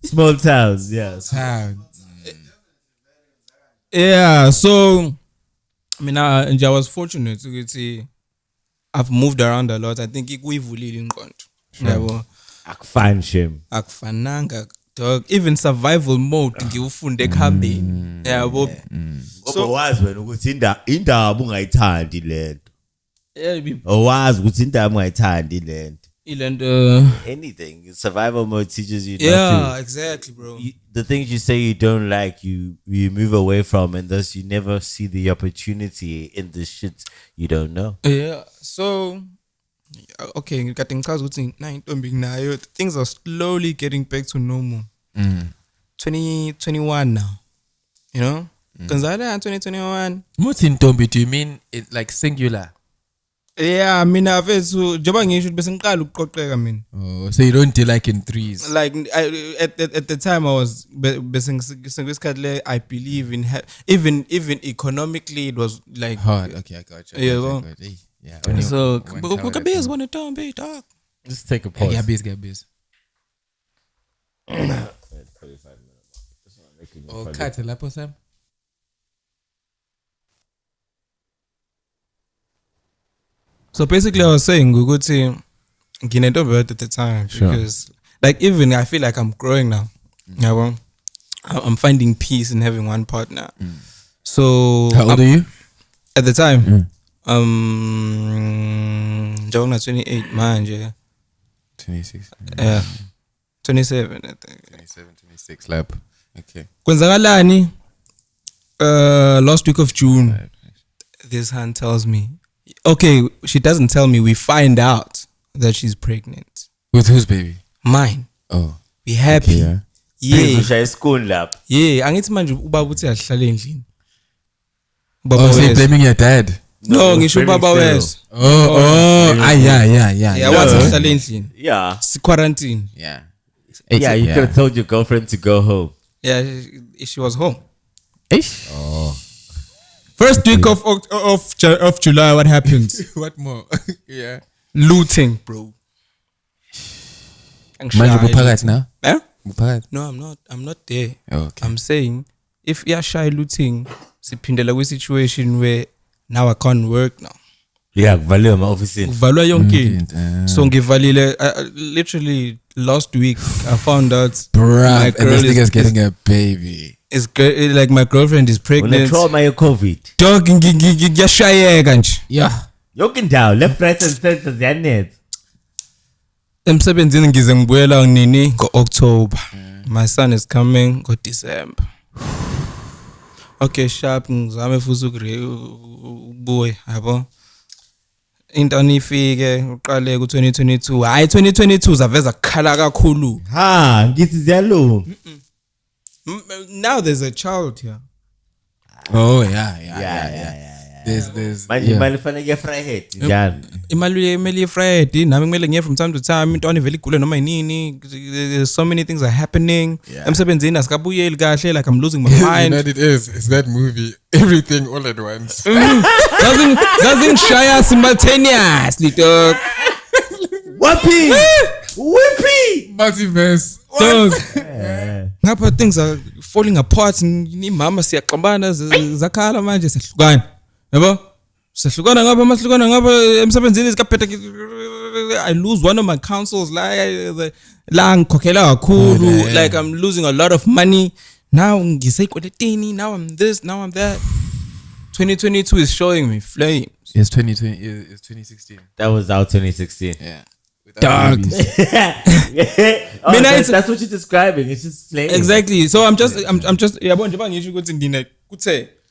Small towns, yes. Town. Yeah, so I mean, I was fortunate to see. I've moved around a lot. I think ikuyivulile ingqondo. Yabo. Akufani shame. Akufananga dog. Even survival mode ngiufunde ekuhambeni. Yabo. So wazi wena ukuthi indaba ungayithandi lento. Yeah, Wazi ukuthi indaba ungayithandi lento. Anything. Survival mode teaches you not to. Exactly, bro. The things you say you don't like, you move away from, and thus you never see the opportunity in the shit you don't know. Yeah. So, okay, things are slowly getting back to normal. 2021 now, you know? Because I 2021. What's in Tombi? Do you mean it like singular? Yeah, I mean, I've so Jabang should be I mean. Oh, so you don't do like in threes? Like at the time I was I believe in even economically it was like hard. Okay, I got you. Yeah. So Kabir's want to tell me, dog. Just take a pause. Get busy. 45 minutes. Oh, cut it up, Sam. So basically, I was saying we could see Gineto at the time because, like, even I feel like I'm growing now. Yeah, well, I'm finding peace in having one partner. So how old are you at the time? 28, man. Yeah, 26. Yeah, 27. I think 27, 26. Lab. Okay. Kwenzakalani? Last week of June, this hand tells me. Okay, she doesn't tell me. We find out that she's pregnant. With whose baby? Mine. Oh. Be happy. Okay, Yeah. Yeah, angithi manje ubaba uthi ahlale endlini. Oh, so you're blaming your dad? No, ngisho ubaba wes. Yeah. Yeah, wathi ahlale endlini. Yeah. Quarantine. Yeah. Yeah, you could have told your girlfriend to go home. Yeah, she was home. Ish. Oh. First week of July, what happened? What more? Yeah. Looting, bro. Manje buphakathi now? Eh? Buphakathi? No, I'm not there. Okay. I'm saying if you're shy looting, siphindela kwi situation where now I can't work now. Yeah, kuvalwe ma office. Kuvalwa yonke into. So ngivalile literally last week I found out my girl and this nigga's getting a baby. It's like my girlfriend is pregnant. When trauma your COVID. Dog ngiyashayeka nje. Yeah. Yonke indawo left right and center ziyanet. Emsebenzini ngize ngibuyela nini ngo-October. My son is coming ngo-December. Okay, sharp ngizame futhi ukubuye yabo. Into anifike uqale ku-2022. Hayi 2022 zaveza kukhala kakhulu. Ha, ngithi ziyalunga. Now there's a child here. Oh yeah. There's imali fanele ye Friday njalo. Imali emeli ye Friday nami kumele ngiye from time to time into anivele igule noma yinini. There's so many things are happening. Emsebenzini asikabuyeli kahle like I'm losing my mind. You know what it is? It's that movie Everything All at Once. Doesn't share simultaneously, dog. Whoopee! Multiverse. Dog. Ngapha things are falling apart. Ni mama siyaxabana zakhala manje sihlukana. Yabo? Sihlukana ngapha masihlukana ngapha emsebenzini sikaphethe I lose one of my councils la ngikhokhela kakhulu like I'm losing a lot of money. Now ngisayikweletini, now I'm this, now I'm that. 2022 is showing me flames. It's 2020. It's 2016. That was out 2016. Yeah. Dog. That's what you're describing. It's just flames. Exactly. So I'm just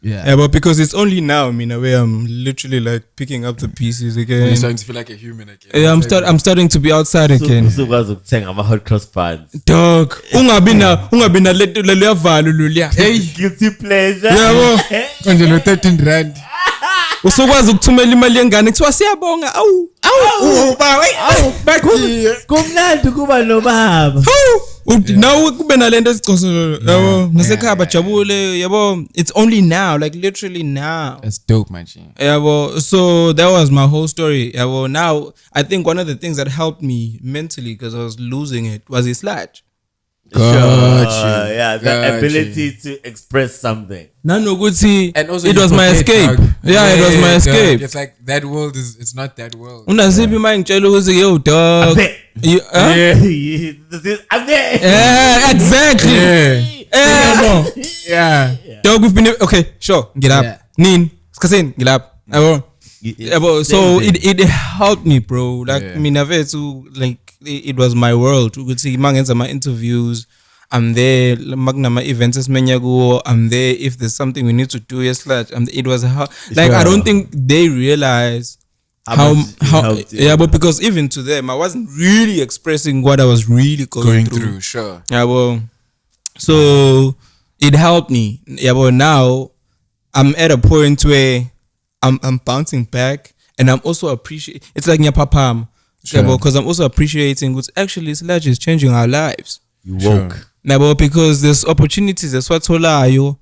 yeah, but because it's only now, where I'm literally like picking up the pieces again. You're starting to feel like a human again. Yeah, I'm starting to be outside again. So I'm a hot cross pants. Dog. Ungabi na le valo lulia. Hey, guilty pleasure. Yabo. Konje lo 13 rand. Usokwazi ukuthumela imali engane kuthiwa siyabonga. Awu. Back here. Kumnandi kuba nobaba. Now kube nalento esicosololo yabo nasekhaya bajabule yabo. It's only now, like literally now. That's dope, man. Yabo, so that was my whole story. Yabo, now I think one of the things that helped me mentally because I was losing it was Sludge. Gotcha. Yeah, the ability to express something. No good see. And also it was my escape. It was my escape. It's like that world it's not that world. Unasipi mangitshela ukuthi yo dog. I'm there. Yeah, exactly. Yeah. Dog, we've been okay. Sure, get up. Yeah. Nin, skasin, get up. So it helped me, bro. Like I mean, it was my world. You could see my interviews. I'm there. My events I'm there. If there's something we need to do, yes, it was like I don't think they realize how but because even to them I wasn't really expressing what I was really going through. Sure. So it helped me. But now I'm at a point where I'm bouncing back, and I'm also appreciating. It's like Nyapapam, because I'm also appreciating what actually Sludge is changing our lives. You woke. Because there's opportunities. That's what Sludge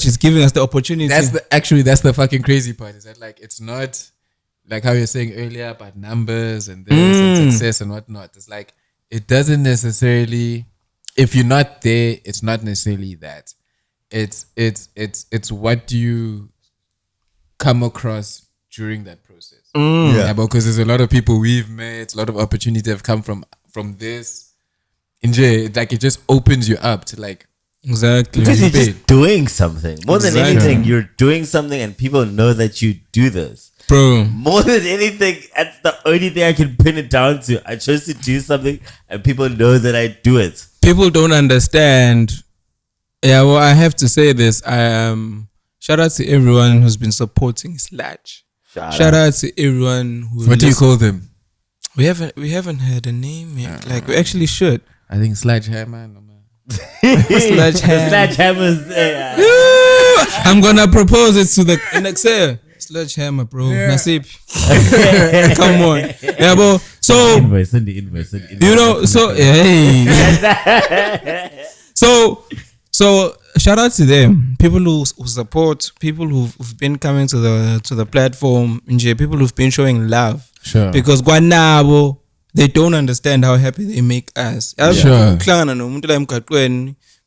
is giving us the opportunity. That's the fucking crazy part. Is that like it's not like how you're saying earlier about numbers and this and success and whatnot. It's like it doesn't necessarily. If you're not there, it's not necessarily that. It's what you come across during that process. Because there's a lot of people we've met, a lot of opportunities have come from this. Like it just opens you up to like exactly because you're just doing something. More than anything, you're doing something, and people know that you do this. Bro, more than anything, that's the only thing I can pin it down to. I chose to do something, and people know that I do it. People don't understand. Yeah, well, I have to say this. Shout out to everyone who's been supporting Sludge. Shout out to everyone who. What do you call them? We haven't had a name yet. Like we actually should. I think Sledgehammer. Sledgehammer's there. I'm gonna propose it to the next year. Sledgehammer, bro. Nasib. Come on. Yeah, bro. So send the invoice. You know, so hey. So shout out to them. People who support, people who've been coming to the platform, people who've been showing love. Sure. Because Guanabo, they don't understand how happy they make us. Sure.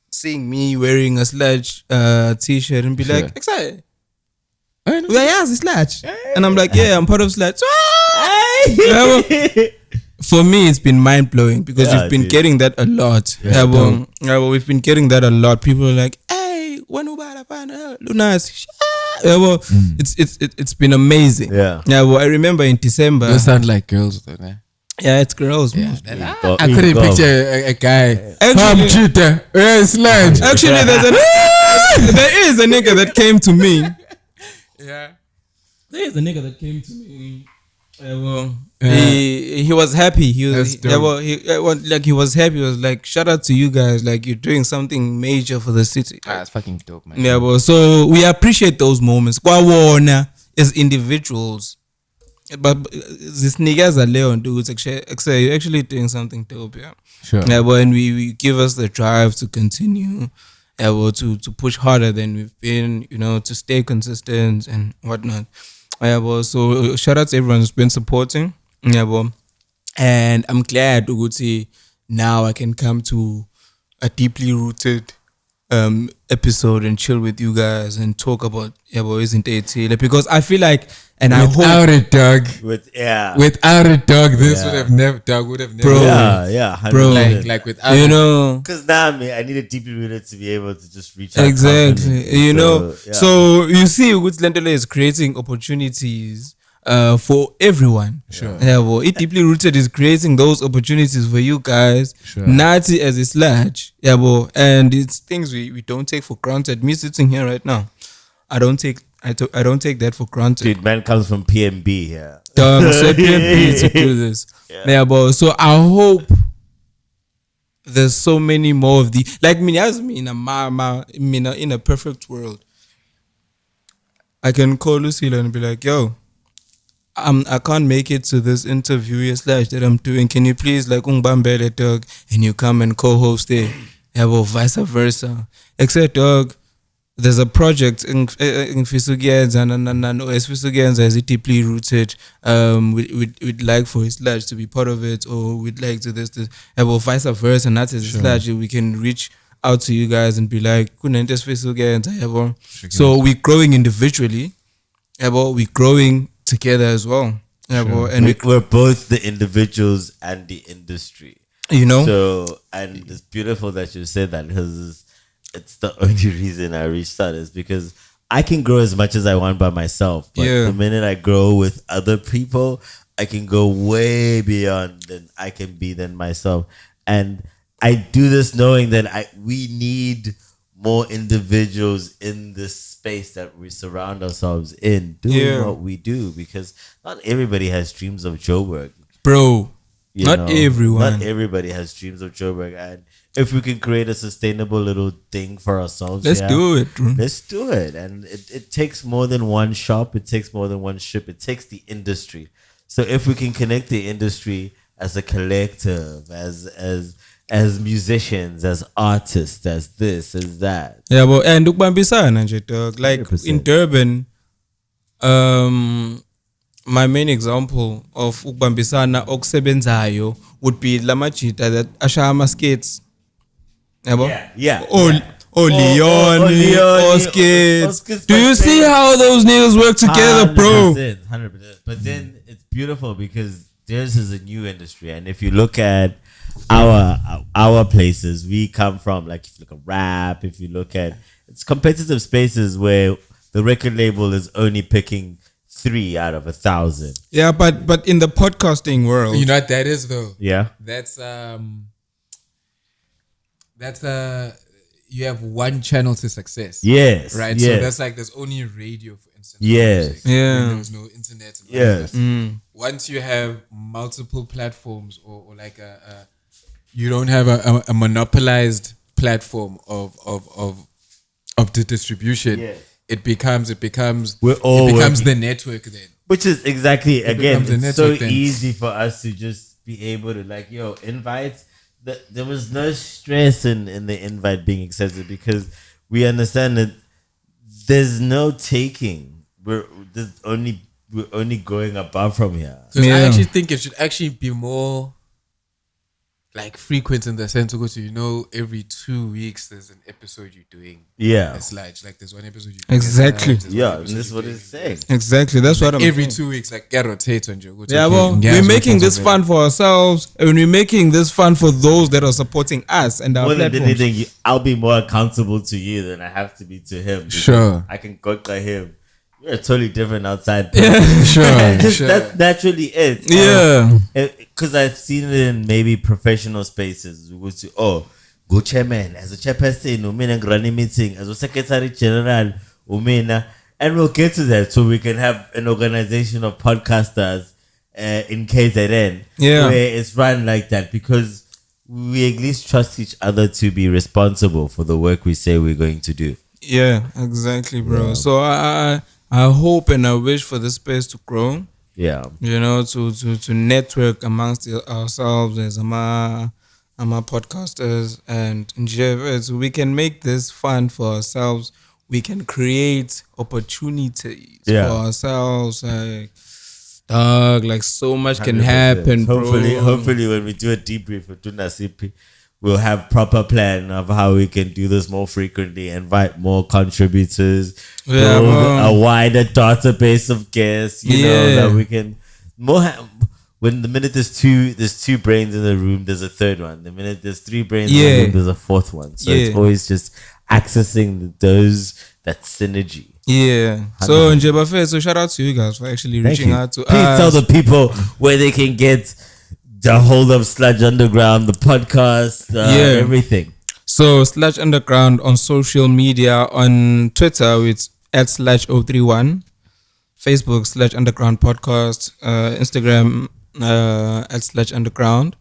Seeing me wearing a Sludge t-shirt and be like, excited. It's Sludge. And I'm like, yeah, I'm part of Sludge. For me, it's been mind-blowing because we've been getting that a lot. We've been getting that a lot. People are like, hey, Lunathii. It's been amazing. I remember in December. Those sound like girls though, man. Yeah, it's girls. Yeah, I couldn't picture a guy. Actually, cheater. Sludge. Actually, there is a nigga that came to me. Yeah. There is a nigga that came to me. He was happy. He was happy. He was like, shout out to you guys. Like you're doing something major for the city. It's fucking dope, man. Yeah, well, so we appreciate those moments. As individuals. But this niggas are Leon dudes actually doing something dope, yeah. Sure. Yeah, but and we give us the drive to continue, to push harder than we've been, to stay consistent and whatnot. Yeah, so shout out to everyone who's been supporting. Yeah, and I'm glad Uguti now I can come to a deeply rooted episode and chill with you guys and talk about isn't it? Because I feel like without a dog, this would have never bro. Yeah, bro. Like without because now I need a deeply rooted to be able to just reach out. Exactly, So you see, Lentele is creating opportunities for everyone. Sure. It deeply rooted is creating those opportunities for you guys. Sure. Nazi as a Sludge. And it's things we don't take for granted. Me sitting here right now, I don't take that for granted. Dude, man comes from PMB here. So PMB to do this. So I hope there's so many more of the in a perfect world. I can call Lucille and be like, yo, I can't make it to this interview that I'm doing. Can you please ungbambele dog and you come and co-host it? Vice versa. Except dog, there's a project in Fisugians and Fisugians is deeply rooted. We'd like for Sludge to be part of it, or we'd like to this. Vice versa, and that is Sludge. We can reach out to you guys and be like, so we're growing individually, we're growing together as well. And we're both the individuals and the industry. So, and it's beautiful that you said that, because it's the only reason I reached out is because I can grow as much as I want by myself. But the minute I grow with other people, I can go way beyond than I can be than myself. And I do this knowing that we need more individuals in this space that we surround ourselves in doing what we do, because not everybody has dreams of Joburg. Bro, not everybody has dreams of Joburg. And if we can create a sustainable little thing for ourselves, let's do it, bro. Let's do it. And it takes more than one shop. It takes more than one ship. It takes the industry. So if we can connect the industry as a collective, as musicians, as artists, as this, as that. Yeah, but and ukubambisana nje dog. Like 100%. In Durban, my main example of ukubambisana okusebenzayo would be lamajita that ashama skates. Yeah. Leone, Oskits. Do you see how those niggas work together, 100%, bro? 100%. But then it's beautiful because theirs is a new industry, and if you look at our places we come from, like if you look at rap, if you look at, it's competitive spaces where the record label is only picking 3 out of 1,000. Yeah, but in the podcasting world, you know what that is though? Yeah, that's you have one channel to success. Yes, right. Yes. So that's like there's only radio, for instance. Yes, yeah. There's no internet. And yes. Once you have multiple platforms, or like you don't have a monopolized platform of the distribution. Yes. It becomes the network then. Which is exactly, again, it's so easy for us to just be able to like, invites. There was no stress in the invite being accepted because we understand that there's no taking. We're only going above from here. Because I actually think it should actually be more like frequent in the sense of, every 2 weeks there's an episode you're doing. Yeah. A sludge. Like there's one episode you're doing. Exactly. Yeah, and this is what it's saying. Exactly. That's what I'm every saying. 2 weeks, like get rotate on you. Yeah, well, we're making this fun for ourselves, and we're making this fun for those that are supporting us and our more than platforms. anything, I'll be more accountable to you than I have to be to him. Sure. I can go to him. You're totally different outside. Sure. That's naturally it. Yeah. Because I've seen it in maybe professional spaces. We go to, go chairman, as a chairperson, umina grani meeting, as a secretary general, umina. And we'll get to that so we can have an organization of podcasters in KZN. Yeah. Where it's run like that, because we at least trust each other to be responsible for the work we say we're going to do. Yeah, exactly, bro. Yeah. So I hope and I wish for this space to grow. Yeah. To network amongst ourselves as ama podcasters, and so we can make this fun for ourselves. We can create opportunities for ourselves. Like so much 100%. Can happen. Hopefully when we do a debrief with Lunathii, we'll have proper plan of how we can do this more frequently, invite more contributors, build a wider database of guests, that we can when the minute there's two brains in the room, there's a third one. The minute there's 3 brains in the room, there's a fourth one. So it's always just accessing that synergy. Yeah. So Njebafe, so shout out to you guys for actually reaching out to us. Please tell the people where they can get the whole of Sludge Underground, the podcast, everything. So Sludge Underground on social media, on Twitter it's @Sludge031, Facebook Sludge Underground Podcast, Instagram @Sludge Underground,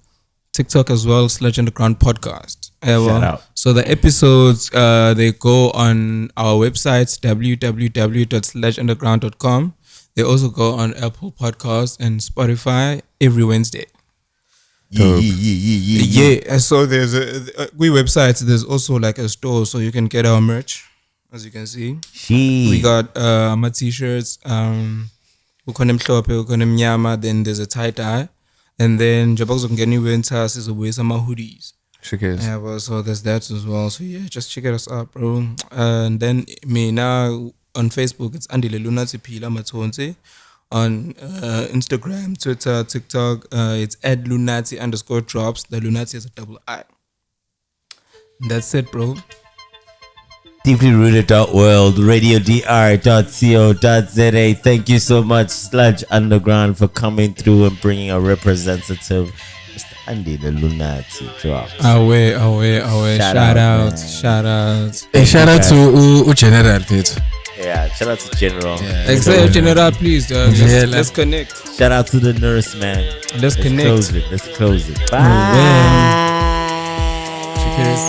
TikTok as well, Sludge Underground Podcast. Shout out. So the episodes they go on our website www.sludgeunderground.com. They also go on Apple Podcasts and Spotify every Wednesday. Yeah. So there's we websites. There's also like a store, so you can get our merch, as you can see. We got my t-shirts. Then there's a tie-dye, and then Jabos can get new winter. Is away some hoodies. Yeah, well, so there's that as well. So yeah, just check us out, bro. And then me now on Facebook, it's Andile Lunathii Matonse. On Instagram, Twitter, TikTok, it's @Lunathii_drops. The Lunathii is a double I. That's it, bro. Deeplyrooted.world, radiodr.co.za. Thank you so much, Sludge Underground, for coming through and bringing a representative, Mr. Andy, the Lunathii Drops. Away. Shout out. Hey, shout out to General, Pete. Yeah, shout out to General. Yeah. General, please. Let's connect. Shout out to the nurse, man. Let's connect. Let's close it. Bye. Cheers.